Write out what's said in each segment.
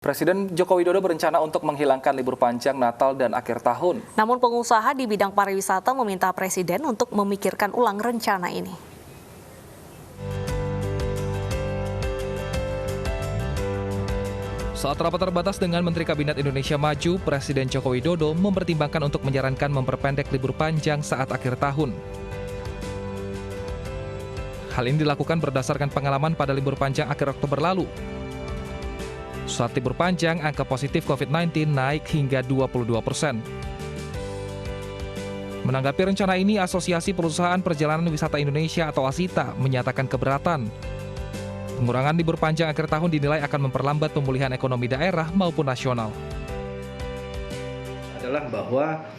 Presiden Joko Widodo berencana untuk menghilangkan libur panjang Natal dan akhir tahun. Namun pengusaha di bidang pariwisata meminta Presiden untuk memikirkan ulang rencana ini. Saat rapat terbatas dengan Menteri Kabinet Indonesia Maju, Presiden Joko Widodo mempertimbangkan untuk menyarankan memperpendek libur panjang saat akhir tahun. Hal ini dilakukan berdasarkan pengalaman pada libur panjang akhir Oktober lalu. Saat libur panjang, angka positif COVID-19 naik hingga 22%. Menanggapi rencana ini, Asosiasi Perusahaan Perjalanan Wisata Indonesia atau ASITA menyatakan keberatan. Pengurangan libur panjang akhir tahun dinilai akan memperlambat pemulihan ekonomi daerah maupun nasional. Adalah bahwa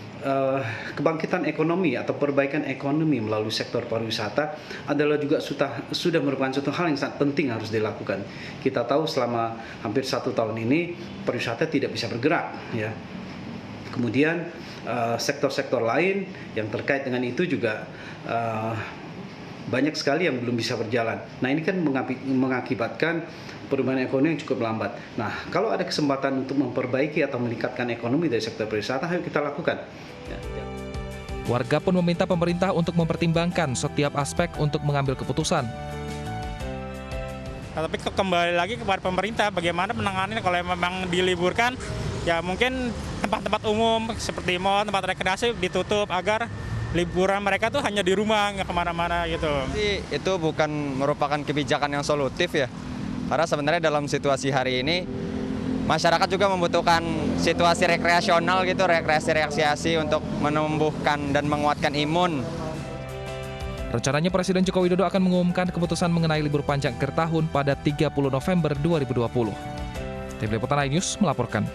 kebangkitan ekonomi atau perbaikan ekonomi melalui sektor pariwisata adalah juga sudah merupakan suatu hal yang sangat penting harus dilakukan. Kita tahu selama hampir 1 tahun ini pariwisata tidak bisa bergerak, ya. Kemudian sektor-sektor lain yang terkait dengan itu juga banyak sekali yang belum bisa berjalan. Nah, ini kan mengakibatkan perubahan ekonomi yang cukup lambat. Nah, kalau ada kesempatan untuk memperbaiki atau meningkatkan ekonomi dari sektor pariwisata, ayo kita lakukan. Warga pun meminta pemerintah untuk mempertimbangkan setiap aspek untuk mengambil keputusan. Tapi kembali lagi kepada pemerintah, bagaimana menangani kalau memang diliburkan, ya mungkin tempat-tempat umum seperti mal, tempat rekreasi ditutup agar liburan mereka tuh hanya di rumah, nggak kemana-mana gitu. Itu bukan merupakan kebijakan yang solutif ya, karena sebenarnya dalam situasi hari ini masyarakat juga membutuhkan situasi rekreasional gitu, rekreasi untuk menumbuhkan dan menguatkan imun. Rencananya Presiden Joko Widodo akan mengumumkan keputusan mengenai libur panjang akhir tahun pada 30 November 2020. Tim Liputan iNews melaporkan.